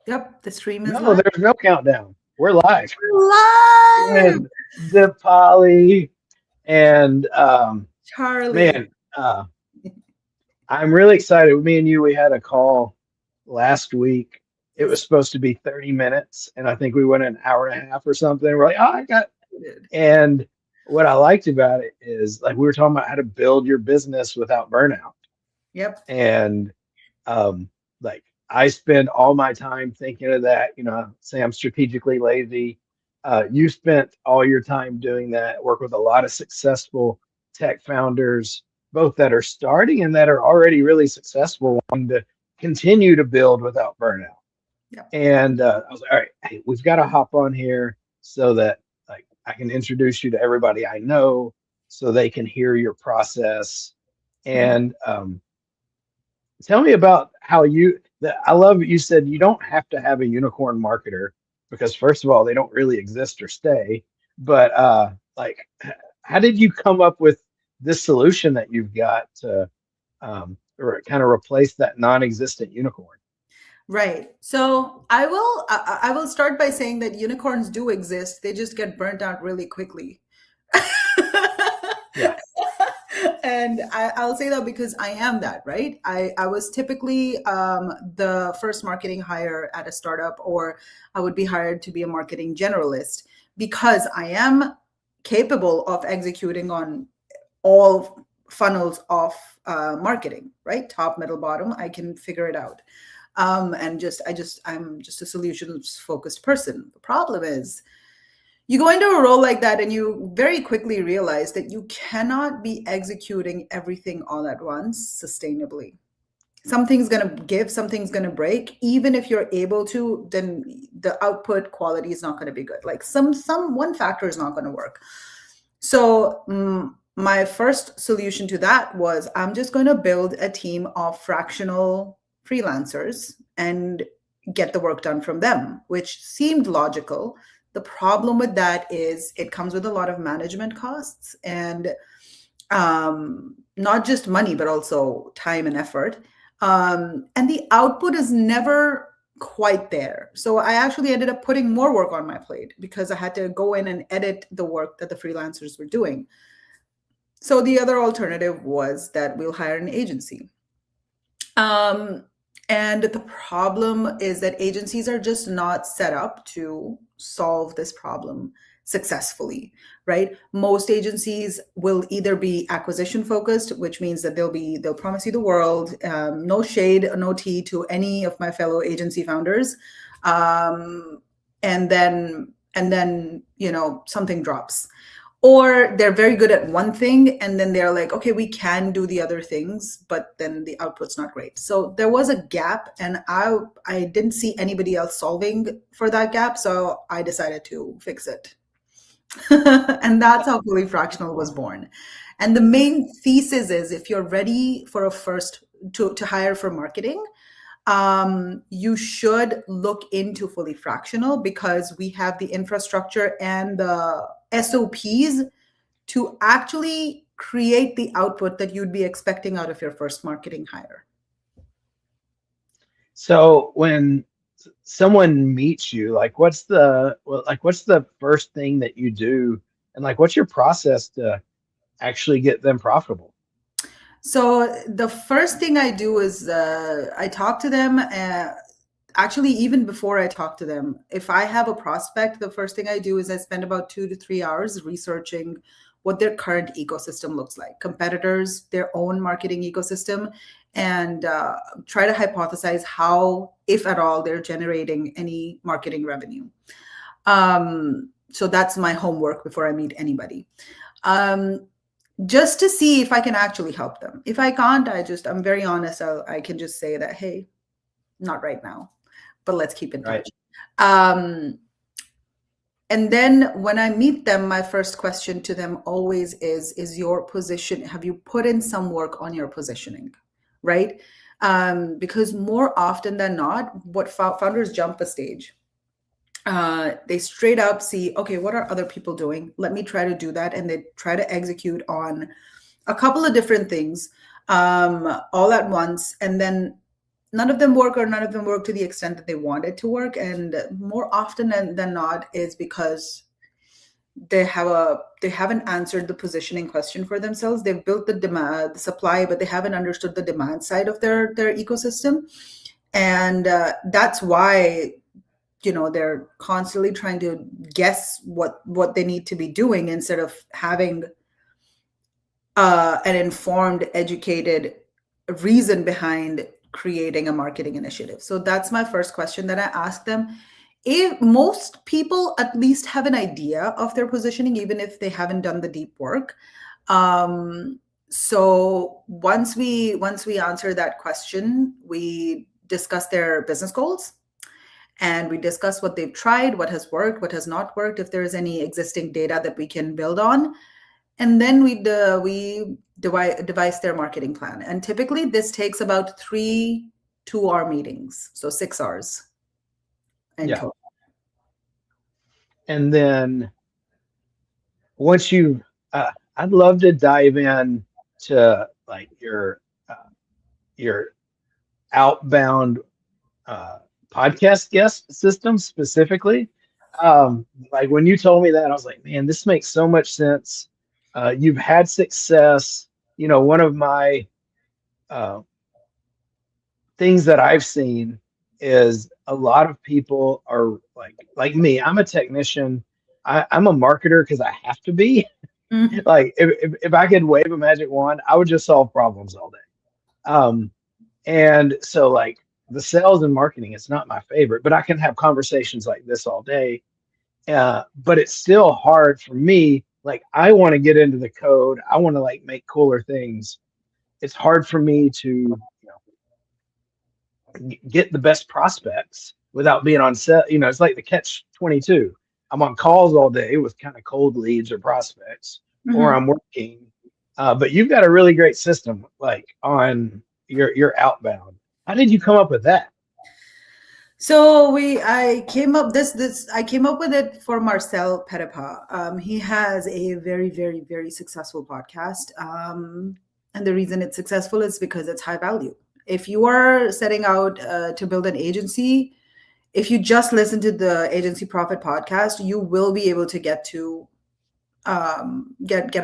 Yep, the stream is No, live. there's no countdown. We're live. Live, And the Polly and Charlie. man, I'm really excited. Me and you, we had a call last week. It Yes, was supposed to be 30 minutes, and I think we went an hour and a half or something. We're like, oh, I got. we did. And what I liked about it is like we were talking about how to build your business without burnout. Yep. And like I spend all my time thinking of that, say I'm strategically lazy. You spent all your time doing that, work with a lot of successful tech founders, both that are starting and that are already really successful, wanting to continue to build without burnout. Yep. And I was like, all right, hey, we've got to hop on here so that like I can introduce you to everybody I know so they can hear your process. And tell me about how I love that you said you don't have to have a unicorn marketer because first of all, they don't really exist or stay. But like, how did you come up with this solution that you've got to or kind of replace that non-existent unicorn? Right. So I will start by saying that unicorns do exist. They just get burnt out really quickly. Yeah. And I'll say that because I am that, right? I was typically the first marketing hire at a startup, or I would be hired to be a marketing generalist because I am capable of executing on all funnels of marketing, right? Top, middle, bottom. I can figure it out. I'm just a solutions focused person. The problem is you go into a role like that and you very quickly realize that you cannot be executing everything all at once sustainably. Something's going to give, something's going to break. Even if you're able to, then the output quality is not going to be good. Like some one factor is not going to work. So my first solution to that was I'm just going to build a team of fractional freelancers and get the work done from them, which seemed logical. The problem with that is it comes with a lot of management costs and not just money, but also time and effort. And the output is never quite there. So I actually ended up putting more work on my plate because I had to go in and edit the work that the freelancers were doing. So the other alternative was that we'll hire an agency. Um, and the problem is that agencies are just not set up to solve this problem successfully, right? Most agencies will either be acquisition focused, which means that they'll promise you the world. No shade, no tea to any of my fellow agency founders, and then something drops, or they're very good at one thing and then they're like, okay, we can do the other things, but then the output's not great. So there was a gap, and I didn't see anybody else solving for that gap, so I decided to fix it. And that's how fully fractional was born. And the main thesis is if you're ready for a first to hire for marketing, you should look into fully fractional because we have the infrastructure and the SOPs to actually create the output that you'd be expecting out of your first marketing hire. So when someone meets you, like what's the first thing that you do, and like what's your process to actually get them profitable? So the first thing I do is I talk to them. Actually, even before I talk to them, if I have a prospect, the first thing I do is I spend about 2 to 3 hours researching what their current ecosystem looks like, competitors, their own marketing ecosystem, and try to hypothesize how, if at all, they're generating any marketing revenue. So that's my homework before I meet anybody. Um, just to see if I can actually help them. If I can't, I'm very honest. I can just say that, hey, not right now, but let's keep in Right. touch. Um, and then when I meet them, my first question to them always is your position, have you put in some work on your positioning, right? Because more often than not, what founders jump a stage. They straight up see, okay, what are other people doing? Let me try to do that. And they try to execute on a couple of different things all at once. And then none of them work, or none of them work to the extent that they want it to work. And more often than not is because they haven't answered the positioning question for themselves. They've built the demand, the supply, but they haven't understood the demand side of their ecosystem. And that's why, they're constantly trying to guess what they need to be doing, instead of having an informed, educated reason behind creating a marketing initiative. So that's my first question that I ask them. If most people at least have an idea of their positioning, even if they haven't done the deep work. So once we answer that question, we discuss their business goals, and we discuss what they've tried, what has worked, what has not worked, if there is any existing data that we can build on. And then we devise their marketing plan. And typically this takes about 3 2-hour meetings, so 6 hours in Yeah. total. And then once you, I'd love to dive in to like your outbound podcast guest system specifically. Like when you told me that, I was like, man, this makes so much sense. You've had success. One of my uh, things that I've seen is a lot of people are like me. I'm a technician. I'm a marketer because I have to be. Mhm. Like if I could wave a magic wand, I would just solve problems all day. And so like the sales and marketing is not my favorite, but I can have conversations like this all day. But it's still hard for me. Like I want to get into the code. I want to like make cooler things. It's hard for me to get the best prospects without being on set. It's like the catch 22. I'm on calls all day with kind of cold leads or prospects, or Mhm. I'm working. But you've got a really great system like on your outbound. How did you come up with that? So I came up I came up with it for Marcel Perepa. He has a very, very, very successful podcast. And the reason it's successful is because it's high value. If you are setting out to build an agency, if you just listen to the Agency Profit podcast, you will be able to get it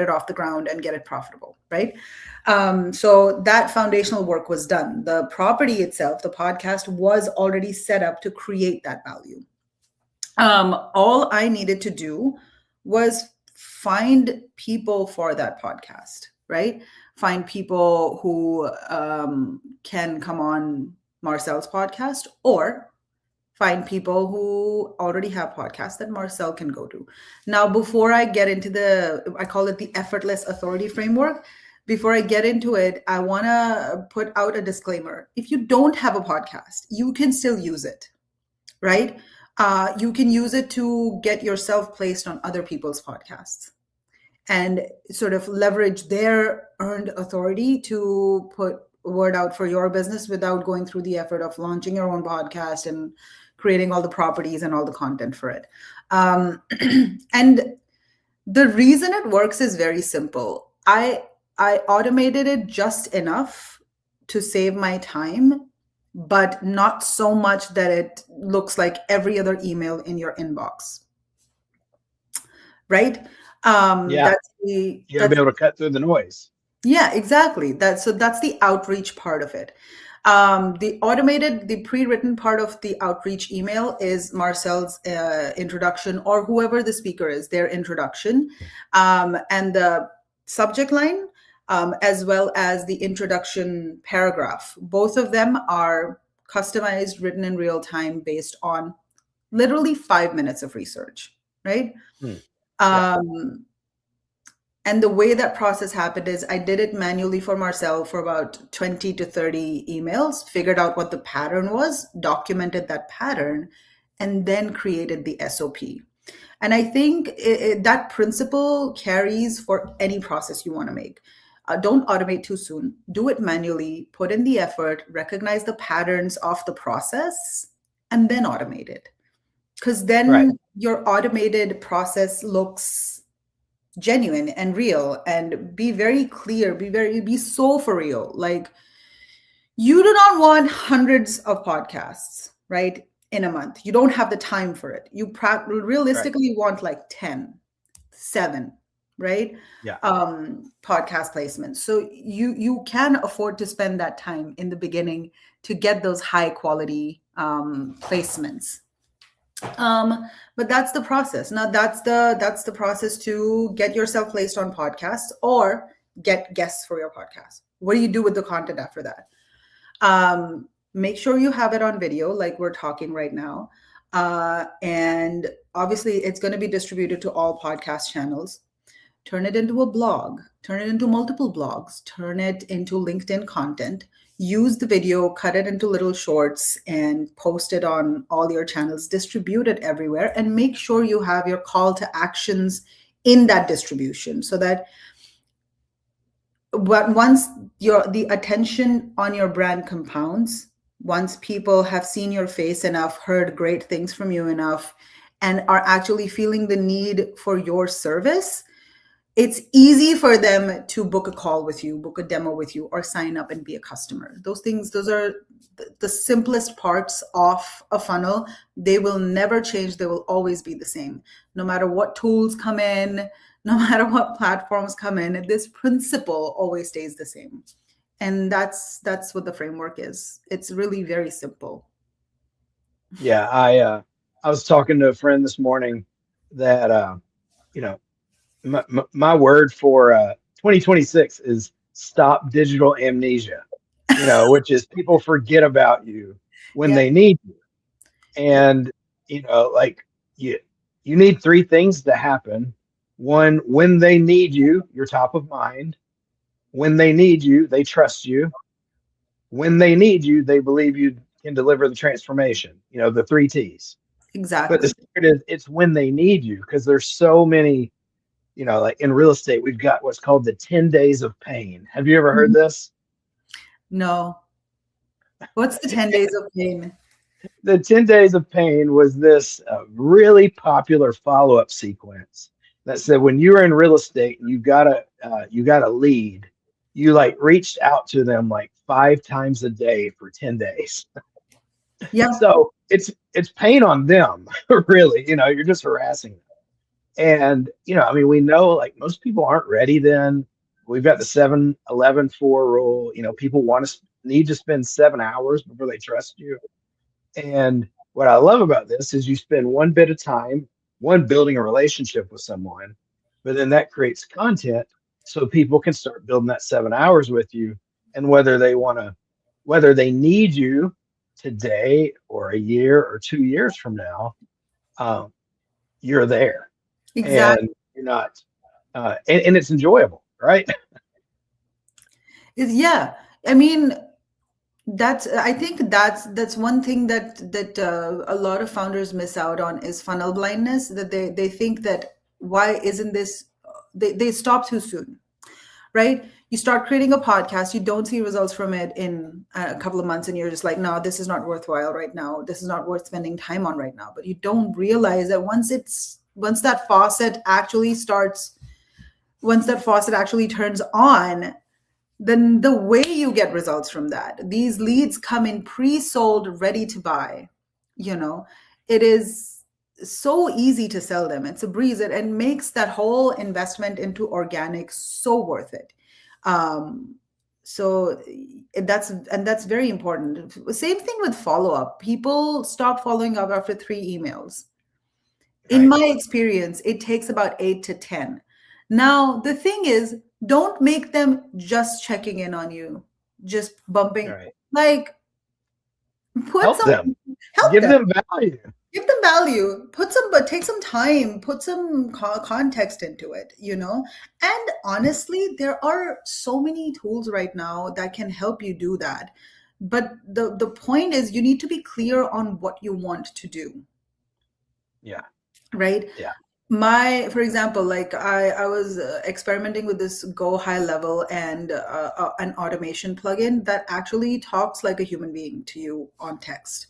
off the ground and get it profitable, right? So that foundational work was done. The property itself, the podcast, was already set up to create that value. All I needed to do was find people for that podcast, right? Find people who can come on Marcel's podcast, or find people who already have podcasts that Marcel can go to. Now, before I get into I call it the effortless authority framework. Before I get into it, I want to put out a disclaimer. If you don't have a podcast, you can still use it, right? You can use it to get yourself placed on other people's podcasts and sort of leverage their earned authority to put word out for your business without going through the effort of launching your own podcast and creating all the properties and all the content for it. And the reason it works is very simple. I automated it just enough to save my time, but not so much that it looks like every other email in your inbox, right? Yeah, That's the you got to be that's able to cut through the noise. Yeah, exactly. That's the outreach part of it. The pre-written part of the outreach email is Marcel's introduction, or whoever the speaker is, their introduction, and the subject line, as well as the introduction paragraph. Both of them are customized, written in real time, based on literally 5 minutes of research, right? Hmm. Yeah. Um, and the way that process happened is I did it manually for Marcel for about 20 to 30 emails, figured out what the pattern was, documented that pattern, and then created the SOP. And I think that principle carries for any process you want to make. Don't automate too soon. Do it manually, put in the effort, recognize the patterns of the process, and then automate it. Because Right. then your automated process looks genuine and real, and be very clear, be so for real. Like, You do not want hundreds of podcasts, right? In a month. You don't have the time for it. You Right. realistically want like 10, 7, right? Yeah. Podcast placements. So you can afford to spend that time in the beginning to get those high quality placements. But that's the process. Now that's the process to get yourself placed on podcasts or get guests for your podcast. What do you do with the content after that? Make sure you have it on video, like we're talking right now. And obviously, it's going to be distributed to all podcast channels. Turn it into a blog, turn it into multiple blogs, turn it into LinkedIn content. Use the video, cut it into little shorts, and post it on all your channels, distribute it everywhere, and make sure you have your call to actions in that distribution so that once the attention on your brand compounds, once people have seen your face enough, heard great things from you enough, and are actually feeling the need for your service, it's easy for them to book a call with you, book a demo with you, or sign up and be a customer. Those are the simplest parts of a funnel. They will never change. They will always be the same. No matter what tools come in, no matter what platforms come in, this principle always stays the same. And that's what the framework is. It's really very simple. Yeah. I was talking to a friend this morning that you know, my word for 2026 is stop digital amnesia, which is people forget about you when Yeah, they need you. yeah, And, like you, you need three things to happen. One, when they need you, you're top of mind. When they need you, they trust you. When they need you, they believe you can deliver the transformation, the three T's. But the exactly. secret is it's when they need you because there's so many, like in real estate, we've got what's called the 10 days of pain. Have you ever heard Mhm. this? No. What's the 10 days of pain? The 10 days of pain was this really popular follow-up sequence that said when you were in real estate and you got a lead, you like reached out to them like 5 times a day for 10 days. Yeah, So it's pain on them, really. You're just harassing them. And, I mean, we know like most people aren't ready then. We've got the 7-11-4 rule. People need to spend 7 hours before they trust you. And what I love about this is you spend one bit of time, one building a relationship with someone, but then that creates content so people can start building that 7 hours with you. And whether they need you today or a year or 2 years from now, um, you're there exactly. and you're not, and it's enjoyable, right? Yeah. I mean, I think that's one thing that a lot of founders miss out on is funnel blindness, that they think that why isn't this, they stop too soon, right? You start creating a podcast, you don't see results from it in a couple of months, and you're just like, no, this is not worthwhile right now, this is not worth spending time on right now. But you don't realize that once that faucet actually starts, once that faucet actually turns on, then the way you get results from that, these leads come in pre-sold, ready to buy. you know it is so easy to sell them. It's a breeze. It makes that whole investment into organic so worth it. um so that's very important. Same thing with follow-up. People stop following up after 3 emails. In Right. my experience, it takes about 8 to 10. Now, the thing is, don't make them just checking in on you, just All bumping, right. like, put Help some, them, help give them, them value. give them value, but take some time, put some context into it. And honestly, there are so many tools right now that can help you do that. But the point is, you need to be clear on what you want to do, Yeah. right? Yeah. For example, like I was experimenting with this Go High Level and an automation plugin that actually talks like a human being to you on text.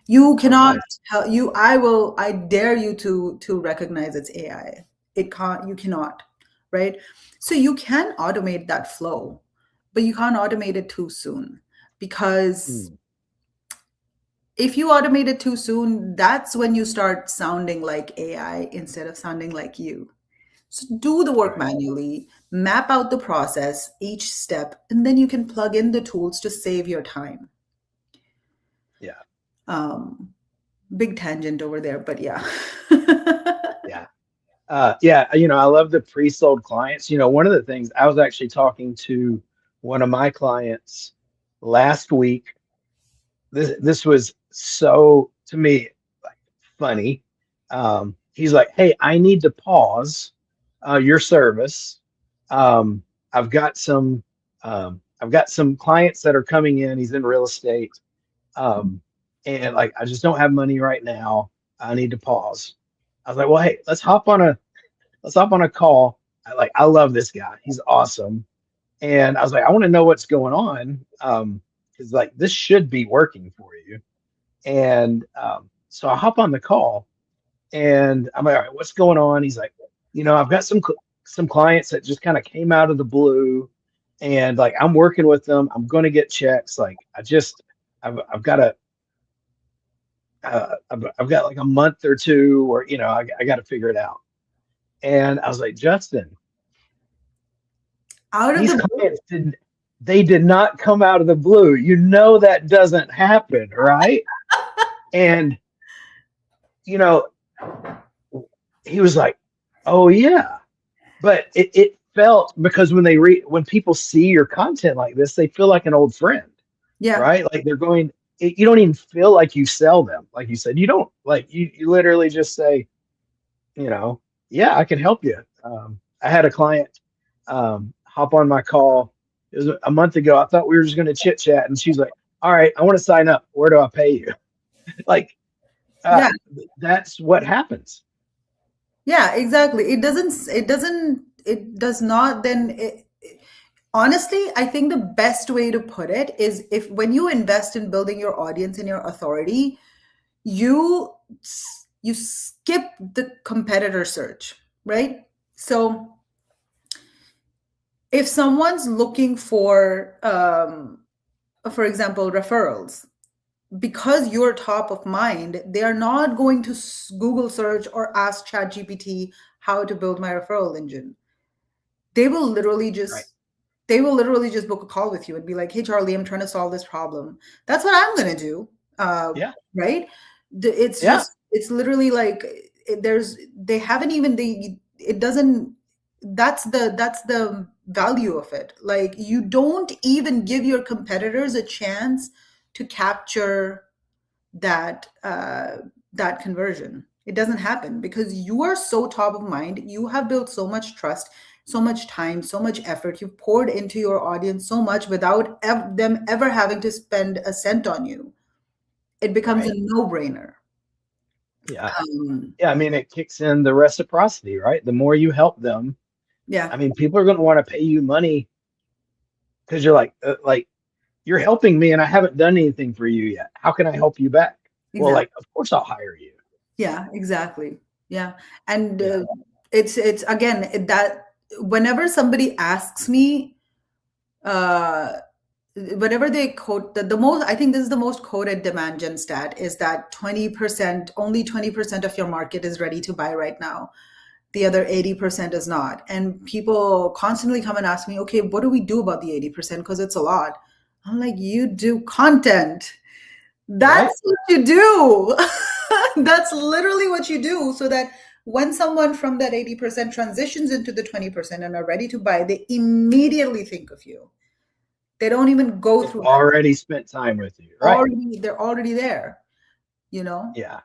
You Oh, cannot nice. tell you, I dare you to recognize it's AI. It can't, you cannot, right? So you can automate that flow, but you can't automate it too soon. because Mm, if you automate it too soon, that's when you start sounding like AI instead of sounding like you. So do the work right. manually, map out the process, each step, and then you can plug in the tools to save your time. Yeah. Um, Big tangent over there, but yeah. Yeah. Yeah. I love the pre-sold clients. One of the things I was actually talking to one of my clients last week. This was so to me like funny. He's like, "Hey, I need to pause your service. Um, I've got some clients that are coming in. He's in real estate, um, and like I just don't have money right now. I need to pause." I was like, "Well, hey, let's hop on a call. I love this guy. He's awesome." And I was like, "I want to know what's going on. Because like this should be working for you." And so I hop on the call and I'm like, "All right, what's going on?" He's like, "I've got some clients that just kind of came out of the blue, and like I'm working with them. I'm going to get checks. Like I've got I've got like a month or two, or I got to figure it out." And I was like, "Justin, Out of these the blue. clients did not come out of the blue. That doesn't happen, right?" And you know, he was like, "Oh yeah." But it felt, because when people see your content like this, they feel like an old friend, Yeah, right? Like you don't even feel like you sell them. Like you said, you don't, like you literally just say, you know, "Yeah, I can help you." I had a client hop on my call. It was a month ago. I thought we were just going to chit chat, and she's like, "All right, I want to sign up. Where do I pay you?" Like, uh, yeah, that's what happens, yeah, exactly. It does not then. Honestly, I think the best way to put it is, if when you invest in building your audience and your authority, you you skip the competitor search, right? So if someone's looking for example, referrals, because you're top of mind, they are not going to Google search or ask ChatGPT how to build my referral engine. They will literally right? just they will literally just book a call with you and be like, "Hey, Charlie, I'm trying to solve this problem." That's what I'm going to do. Yeah, Right? It's yeah, just, it's literally like, they haven't even, it doesn't, that's the value of it. Like, you don't even give your competitors a chance to capture that conversion. It doesn't happen because you are so top of mind. You have built so much trust, so much time, so much effort. You've poured into your audience so much without them ever having to spend a cent on you. It becomes a right. no-brainer. Yeah. um, Yeah, I mean, it kicks in the reciprocity, right? The more you help them, yeah, I mean, people are going to want to pay you money because you're like you're helping me and I haven't done anything for you yet. How can I help you back? Well, exactly. like, of course I'll hire you. Yeah, exactly. Yeah. And Yeah, it's again that whenever somebody asks me, uh whenever they quote the most, I think this is the most quoted demand gen stat, is that 20%, only 20% of your market is ready to buy right now. The other 80% is not. And people constantly come and ask me, okay, what do we do about the 80%? Because it's a lot. I'm like, you do content. right. That's what you do. That's literally what you do, so that when someone from that 80% transitions into the 20% and are ready to buy, they immediately think of you. They don't even go They've through that. already spent time with you, right? They're already there, you know. Yeah,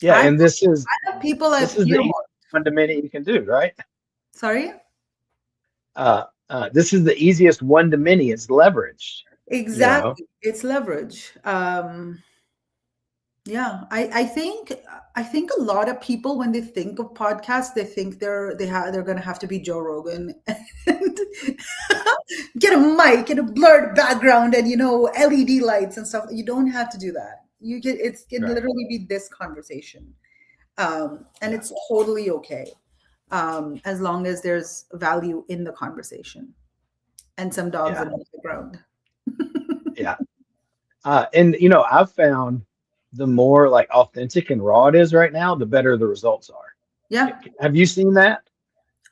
yeah, I and I have people this I've is the easiest earmarked. one to many you can do, right? Sorry? This is the easiest one to many. It's leveraged, you know. Exactly. It's leverage. Yeah, I think a lot of people, when they think of podcasts, they think they're gonna have to be Joe Rogan and Yeah, get a mic and a blurred background and LED lights and stuff. You don't have to do that. It can right. literally be this conversation, and Yeah, it's totally okay, as long as there's value in the conversation and some dogs yeah, in the background. Yeah. And I've found the more like authentic and raw it is right now, the better the results are. Yeah, Have you seen that?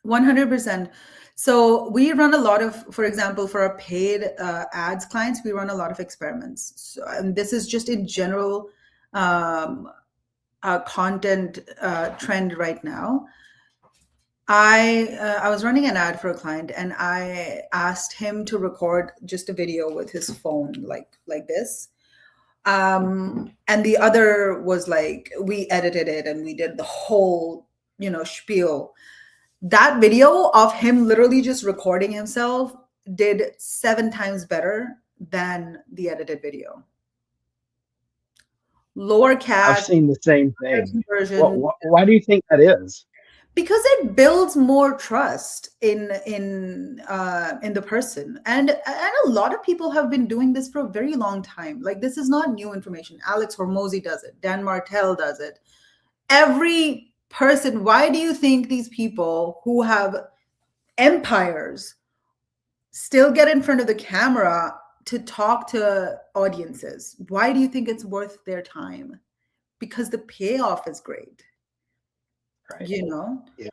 100%. So we run a lot of, for example, for our paid ads clients, we run a lot of experiments. So, and this is just in general um, content trend right now. I was running an ad for a client, and I asked him to record just a video with his phone, like this. And the other was like we edited it and we did the whole, spiel. That video of him literally just recording himself did 7 times better than the edited video. Lower I've CAC, seen the same higher thing. conversion, Why do you think that is? because it builds more trust in the person. And a lot of people have been doing this for a very long time. Like, this is not new information. Alex Hormozy does it, Dan Martell does it, every person. Why do you think these people who have empires still get in front of the camera to talk to audiences? Why do you think it's worth their time? Because the payoff is great, Right. you know? Yeah.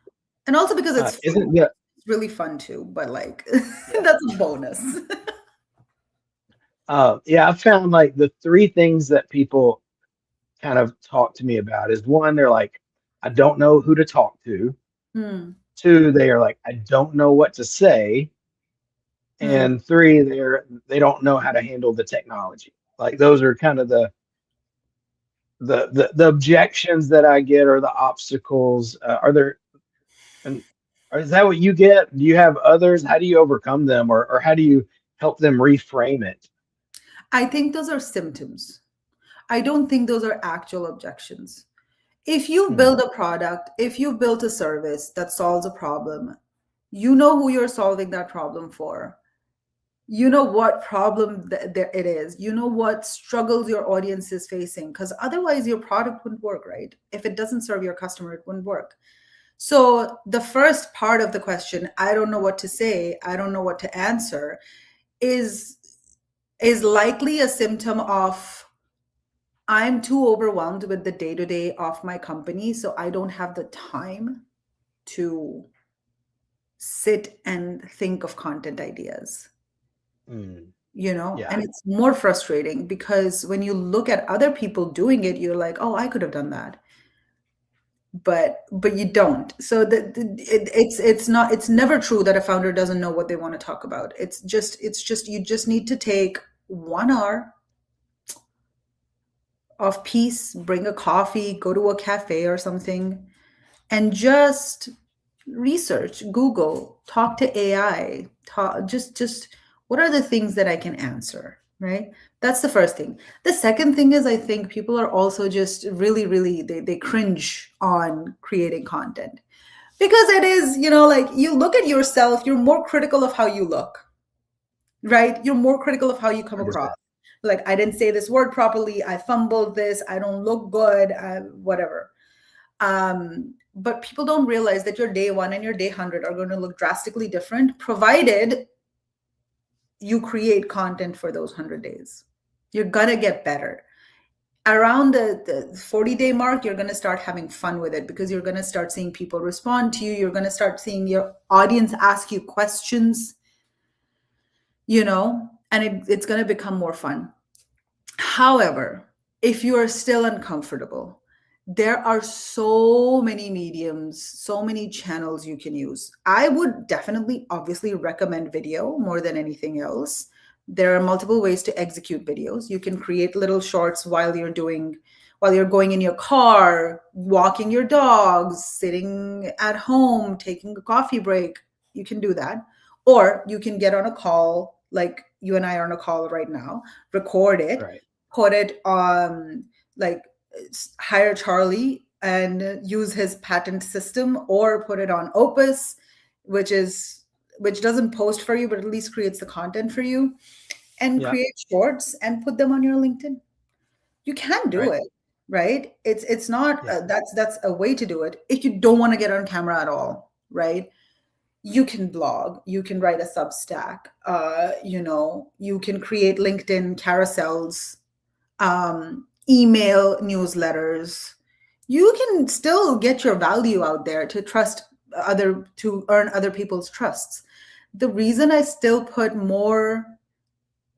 And also because it's fun. Isn't the It's really fun too, but like Yeah. that's a bonus. Yeah, I've found like the three things that people kind of talk to me about is one, they're like, I don't know who to talk to. Hmm. Two, they are like, I don't know what to say. Hmm. And three, they don't know how to handle the technology. Like those are kind of the objections that I get, or the obstacles. Are there and or is that what you get? Do you have others? How do you overcome them, or how do you help them reframe it? I think those are symptoms. I don't think those are actual objections. If you Hmm, build a product, if you built a service that solves a problem, you know who you're solving that problem for. You know what problem it is. You know what struggles your audience is facing, because otherwise your product wouldn't work, right? If it doesn't serve your customer, it wouldn't work. So the first part of the question, I don't know what to say, I don't know what to answer, is is likely a symptom of I'm too overwhelmed with the day-to-day of my company, so I don't have the time to sit and think of content ideas. hmm. And Yeah, it's more frustrating because when you look at other people doing it, you're like, oh, I could have done that, but you don't. So it's never true that a founder doesn't know what they want to talk about. It's just you just need to take 1 hour of peace, bring a coffee, go to a cafe or something, and just research, Google, talk to AI, talk, just what are the things that I can answer, right? That's the first thing. The second thing is I think people are also just really, really they cringe on creating content because it is, like you look at yourself, you're more critical of how you look, right? You're more critical of how you come across. 100%. Like, I didn't say this word properly, I fumbled this, I don't look good, whatever. But people don't realize that your day one and your day 100 are going to look drastically different, provided you create content for those 100 days. You're going to get better. Around the 40-day mark, you're going to start having fun with it because you're going to start seeing people respond to you. You're going to start seeing your audience ask you questions, and it's going to become more fun. However, if you are still uncomfortable, there are so many mediums, so many channels you can use. I would definitely, obviously, recommend video more than anything else. There are multiple ways to execute videos. You can create little shorts while you're going in your car, walking your dogs, sitting at home, taking a coffee break. You can do that. Or you can get on a call, like you and I are on a call right now, record it, Right. put it on, like, hire Charlie and use his patent system, or put it on Opus, which doesn't post for you, but at least creates the content for you, and Yeah. create shorts and put them on your LinkedIn. You can do Right. it, right? It's not Yeah. that's a way to do it if you don't want to get on camera at all, right? You can blog, you can write a Substack, you can create LinkedIn carousels, email newsletters. You can still get your value out there to earn other people's trusts. The reason I still put more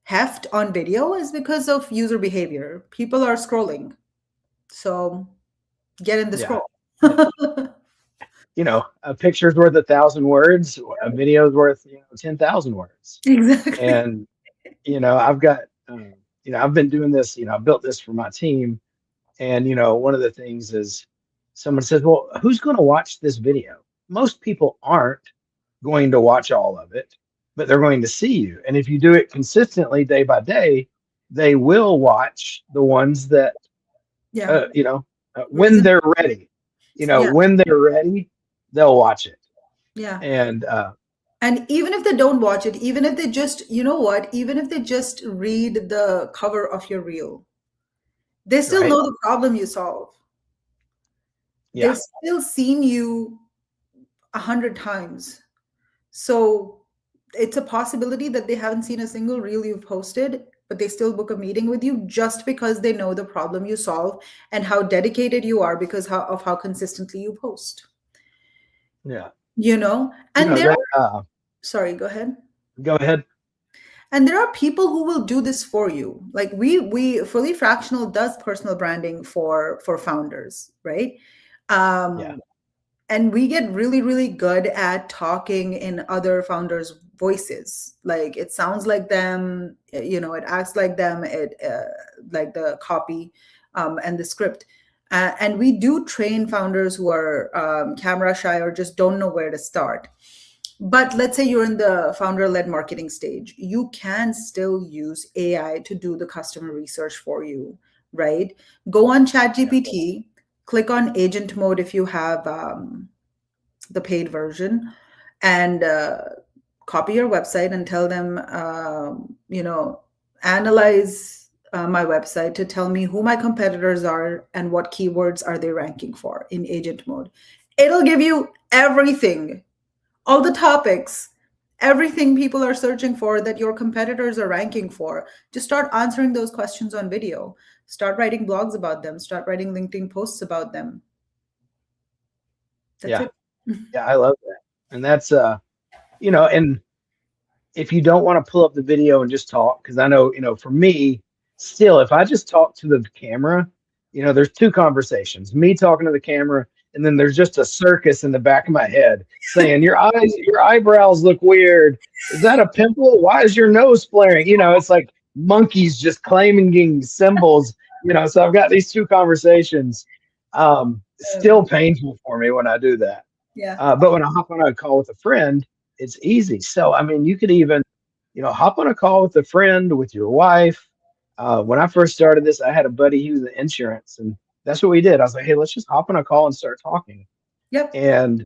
heft on video is because of user behavior. People are scrolling. So get in the Yeah. scroll. A picture's worth 1,000 words, a video's worth 10,000 words. Exactly. And I've got I've been doing this. I built this for my team, and one of the things is someone says, well, who's going to watch this video? Most people aren't going to watch all of it, but they're going to see you. And if you do it consistently day by day, they will watch the ones that Yeah. when they're ready. Yeah. When they're ready, they'll watch it. Yeah. And And even if they don't watch it, even if they just, you know what, even if they just read the cover of your reel, they still right, know the problem you solve. yeah, They've still seen you 100 times. So it's a possibility that they haven't seen a single reel you've posted, but they still book a meeting with you just because they know the problem you solve and how dedicated you are because of how consistently you post. yeah. And there That are, sorry, go ahead. go ahead. And there are people who will do this for you. Like we Fully Fractional does personal branding for founders, right? Yeah, Um, and we get really, really good at talking in other founders' voices. Like it sounds like them, it acts like them, it like the copy and the script. And we do train founders who are camera shy or just don't know where to start. But let's say you're in the founder-led marketing stage, you can still use AI to do the customer research for you, right? Go on yeah, ChatGPT, click on agent mode if you have the paid version, and copy your website and tell them, analyze my website to tell me who my competitors are and what keywords are they ranking for in agent mode. It'll give you everything, all the topics, everything people are searching for that your competitors are ranking for. Just start answering those questions on video. Start writing blogs about them. Start writing LinkedIn posts about them. That's yeah, it. yeah. I love that. And that's and if you don't want to pull up the video and just talk, because I know, for me, still, if I just talk to the camera, there's two conversations, me talking to the camera, and then there's just a circus in the back of my head saying, your eyebrows look weird. Is that a pimple? Why is your nose flaring? It's like monkeys just claiming symbols, so I've got these two conversations. Still painful for me when I do that. Yeah. But when I hop on a call with a friend, it's easy. So, I mean, you could even, hop on a call with a friend, with your wife. When I first started this, I had a buddy, he was in insurance, and that's what we did. I was like, hey, let's just hop on a call and start talking. Yep. And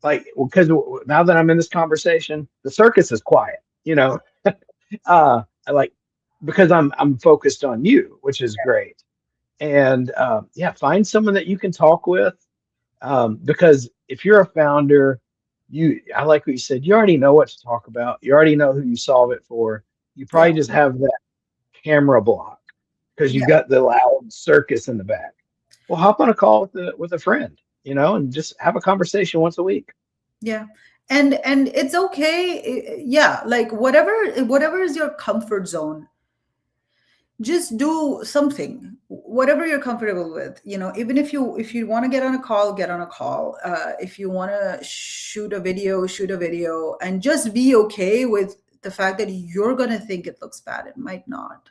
like, because now that I'm in this conversation, the circus is quiet, I like, because I'm focused on you, which is great. And yeah, find someone that you can talk with, because if you're a founder, I like what you said, you already know what to talk about, you already know who you solve it for. You Yeah. probably just have that camera block because Yeah. you've got the loud circus in the back. Well, hop on a call with a friend, and just have a conversation once a week. Yeah. And it's okay. Yeah, like whatever is your comfort zone, just do something, whatever you're comfortable with. Even if you want to get on a call, get on a call. If you want to shoot a video, shoot a video, and just be okay with the fact that you're going to think it looks bad. It might not.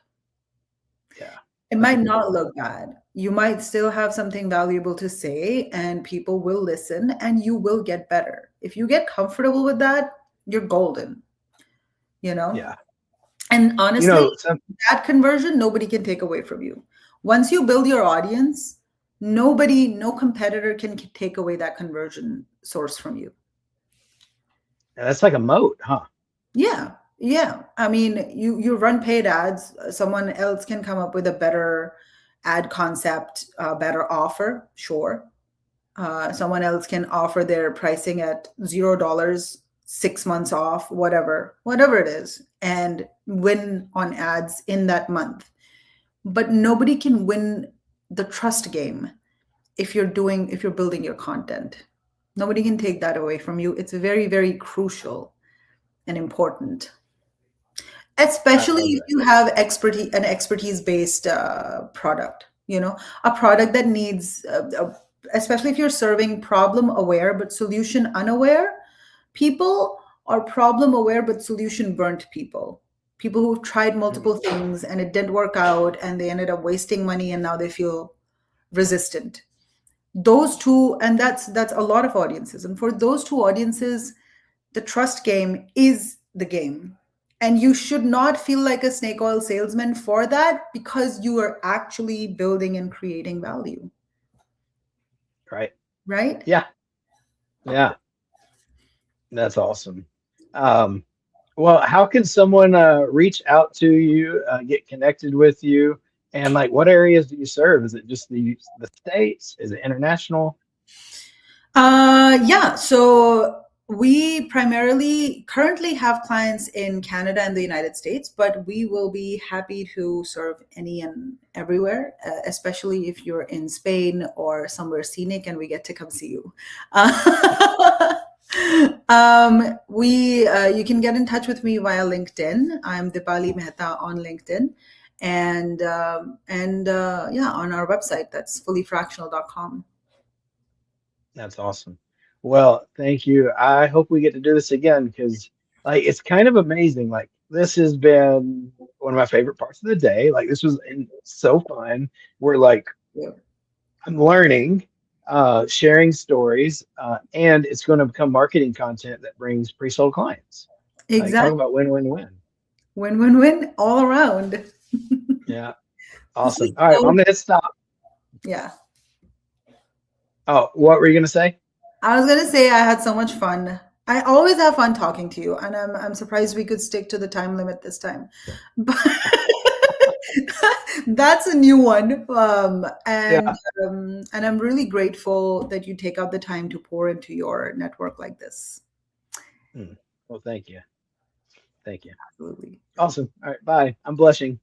Yeah, It that's a might good not point. look bad. You might still have something valuable to say, and people will listen, and you will get better. If you get comfortable with that, you're golden, you know? Yeah, And honestly, some, that conversion, nobody can take away from you. Once you build your audience, no competitor can take away that conversion source from you. that's like a moat, huh? Yeah. Yeah. I mean, you run paid ads, someone else can come up with a better ad concept, better offer, sure. Someone else can offer their pricing at $0, 6 months off, whatever it is, and win on ads in that month. But nobody can win the trust game if you're building your content. Nobody can take that away from you. It's very, very crucial and important, I especially love if that. you have an expertise based product, a product that needs especially if you're serving problem aware but solution unaware people, or problem aware but solution burnt people who've tried Mhm. multiple things and it didn't work out and they ended up wasting money and now they feel resistant. Those two, and that's a lot of audiences, and for those two audiences the trust game is the game. And you should not feel like a snake oil salesman for that, because you are actually building and creating value, Right. right? Yeah. Yeah. That's awesome. Um, well, how can someone reach out to you, get connected with you, and like what areas do you serve? Is it just the states? Is it international? Yeah, so we primarily currently have clients in Canada and the United States, but we will be happy to serve any and everywhere, especially if you're in Spain or somewhere scenic and we get to come see you. Uh, we You can get in touch with me via LinkedIn. I'm Dipali Mehta on LinkedIn, and yeah, on our website, that's fullyfractional.com. That's awesome. Well, thank you. I hope we get to do this again because like it's kind of amazing. Like this has been one of my favorite parts of the day. Like this was so fun. We're like Yeah. I'm learning, sharing stories, and it's going to become marketing content that brings pre-sold clients. Like talk Exactly. about win, win, win. Win, win, win all around. Yeah, This is awesome. All right, I'm so, gonna hit stop. yeah. Oh, what were you gonna say? I was gonna say I had so much fun. I always have fun talking to you, and I'm surprised we could stick to the time limit this time. But that's a new one. Yeah. And I'm really grateful that you take out the time to pour into your network like this. Hmm. Well, thank you. Thank you. Absolutely. Awesome. All right, bye. I'm blushing.